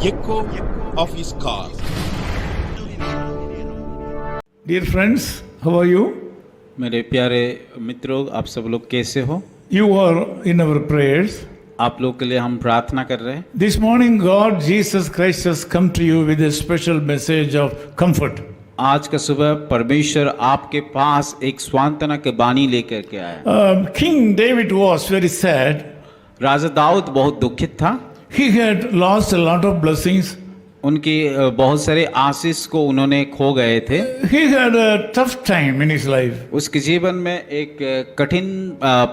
echo of his call. Dear friends, how are you? मेरे प्यारे मित्रों, आप सब लोग कैसे हो? You are in our prayers. आप लोग के लिए हम प्रार्थना कर रहे हैं। This morning, God, Jesus Christ has come to you with a special message of comfort. आज का सुबह परमेश्वर आपके पास एक सांत्वना के बानी लेकर के आया। King David was very sad. राजा दाऊद बहुत दुखित था। He had lost a lot of blessings. उनकी बहुत सारे आशीष को उन्होंने खो गए थे। He had a tough time in his life. उसके जीवन में एक कठिन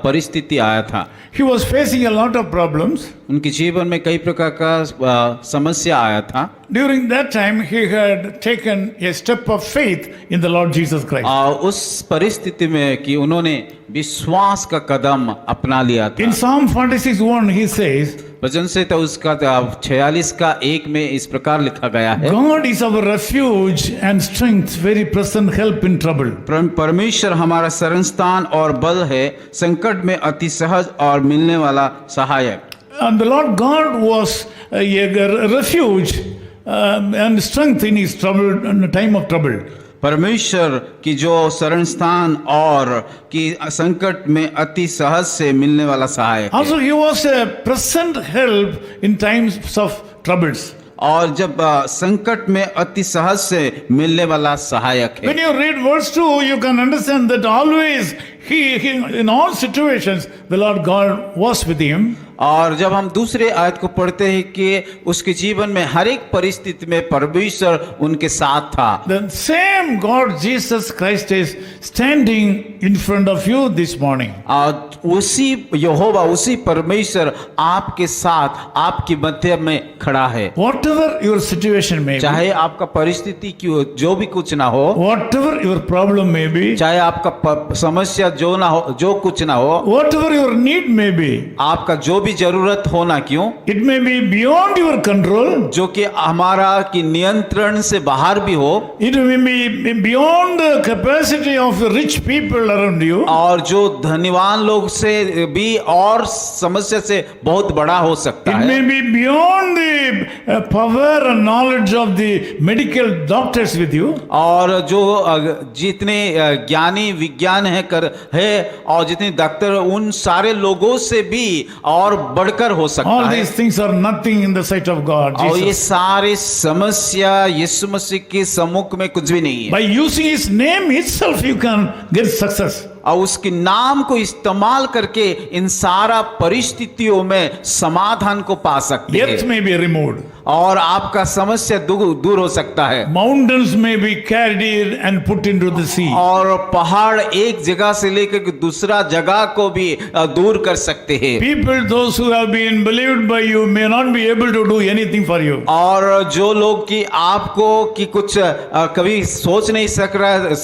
परिस्थिति आया था। He was facing a lot of problems. उनके जीवन में कई प्रकार का समस्या आया था। During that time, he had taken a step of faith in the Lord Jesus Christ. उस परिस्थिति में कि उन्होंने विश्वास का कदम अपना लिया था। In Psalm 46:1, he says, वचन से तो उसका 46 का 1 में इस प्रकार लिखा गया है, God is our refuge and strength, very present help in trouble. परमेश्वर हमारा शरण स्थान और बल है, संकट में अति सहज और मिलने वाला सहायक। And the Lord God was a refuge and strength in his trouble, in the time of trouble. परमेश्वर की जो शरण स्थान और की संकट में अति सहज से मिलने वाला सहायक है। Also, he was a present help in times of troubles. और जब संकट में अति सहज से मिलने वाला सहायक है। When you read verse 2, you can understand that always he in all situations the Lord God was with him. और जब हम दूसरे आयत को पढ़ते हैं कि उसके जीवन में हर एक परिस्थिति में परमेश्वर उनके साथ था। The same God Jesus Christ is standing in front of you this morning. और उसी यहोवा, उसी परमेश्वर आपके साथ, आपके मध्य में खड़ा है। Whatever your situation may be, चाहे आपका परिस्थिति क्यों जो भी कुछ ना हो, whatever your problem may be, चाहे आपका समस्या जो ना हो, जो कुछ ना हो, whatever your need may be, आपका जो भी जरूरत हो ना क्यों, it may be beyond your control, जो कि हमारा की नियंत्रण से बाहर भी हो, it may be beyond the capacity of rich people around you, और जो धनवान लोग से भी और समस्या से बहुत बड़ा हो सकता it है, may be beyond the power and knowledge of the medical doctors with you, और जो जितने ज्ञानी विज्ञान है और जितने डॉक्टर, उन सारे लोगों से भी और बढ़कर हो सकता all है। these things are nothing in the sight of God. और ये Jesus. सारी समस्या यीशु मसीह के सम्मुख में कुछ भी नहीं है। By using his name itself, you can get success. और उसके नाम को इस्तेमाल करके इन सारा परिस्थितियों में समाधान को पा सकते Death हैं may be removed. और आपका समस्या दूर हो सकता है। Mountains may be carried and put into the sea. और पहाड़ एक जगह से लेकर दूसरा जगह को भी दूर कर सकते हैं। People, those who have been believed by you, may not be able to do anything for you. और जो लोग कि आपको कि कुछ कभी सोच नहीं सक रहा है,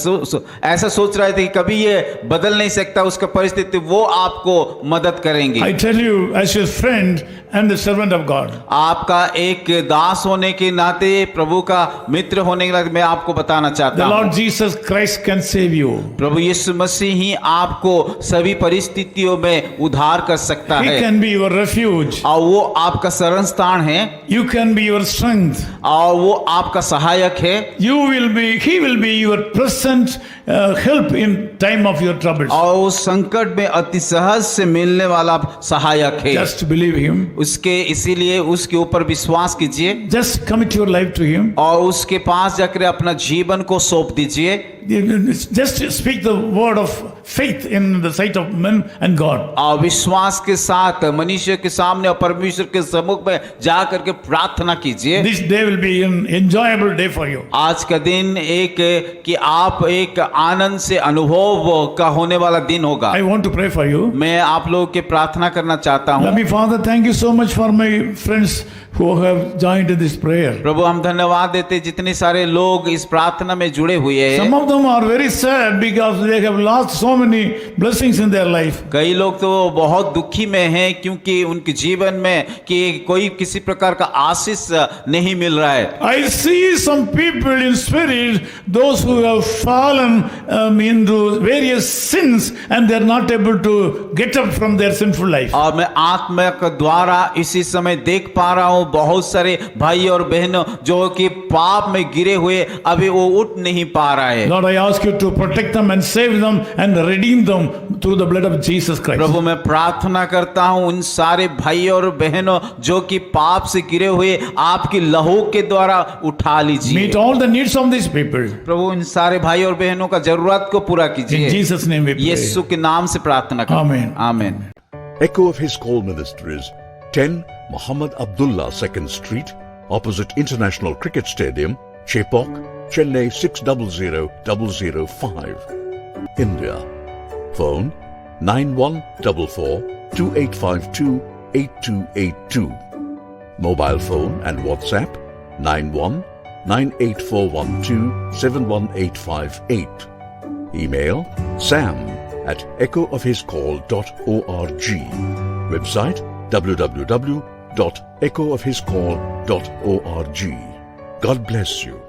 ऐसा सोच रहे थे कि कभी ये बदल नहीं सकता उसका परिस्थिति, वो आपको मदद करेंगे। I tell you, as your friend and the servant of God, आपका एक दास होने के नाते, प्रभु का मित्र होने के नाते मैं आपको बताना चाहता the हूँ, Lord Jesus Christ can save you. प्रभु यीशु मसीह ही आपको सभी परिस्थितियों में उद्धार कर सकता He है। can be your refuge. और वो आपका शरण स्थान है, You can be your strength. और वो आपका सहायक है, He will be your present help in time of your troubles. और उस संकट में अति सहज से मिलने वाला सहायक है। Just believe him. उसके इसीलिए उसके ऊपर विश्वास कीजिए Just commit your life to him. और उसके पास जाकर अपना जीवन को सौंप दीजिए। Just speak the word of faith in the sight of men and God. और विश्वास के साथ मनुष्य के सामने और परमेश्वर के सम्मुख में जा करके प्रार्थना कीजिए। This day will be an enjoyable day for you. आज का दिन एक कि आप एक आनंद से अनुभव का होने वाला दिन होगा। I want to pray for you. मैं आप लोगों के प्रार्थना करना चाहता हूँ। Lovely Father, thank you so much for my friends who have joined in this prayer. प्रभु हम धन्यवाद देते जितने सारे लोग इस प्रार्थना में जुड़े हुए हैं। Some of them are very sad because they have lost so many blessings in their life. कई लोग तो बहुत दुखी में हैं क्योंकि उनके जीवन में कि कोई किसी प्रकार का आशीष नहीं मिल रहा है। I see some people in spirit, those who have fallen into various sins and they are not able to get up from their sinful life. और मैं आत्मा के द्वारा इसी समय देख पा रहा हूँ हूँ बहुत सारे भाई और बहनों जो कि पाप में गिरे हुए अभी वो उठ नहीं पा रहा है। Lord, I ask you to protect them and save them and redeem them through the blood of Jesus Christ. प्रभु मैं प्रार्थना करता हूँ उन सारे भाई और बहनों जो कि पाप से गिरे हुए आपकी लहू के द्वारा उठा लीजिए। Meet all the needs of these people. प्रभु इन सारे भाई और बहनों का जरूरत को पूरा In कीजिए। Jesus' name we pray. यीशु के नाम से प्रार्थना करता हूँ। Amen. आमीन। Echo of His Call Ministries, 10 Muhammad Abdullah 2nd Street, opposite International Cricket Stadium, Chepauk, Chennai 600005, India. Phone 9144-2852-8282. Mobile phone and WhatsApp 91-98412-71858. Email sam@echoofhiscall.org. Website www.echoofhiscall.org. God bless you.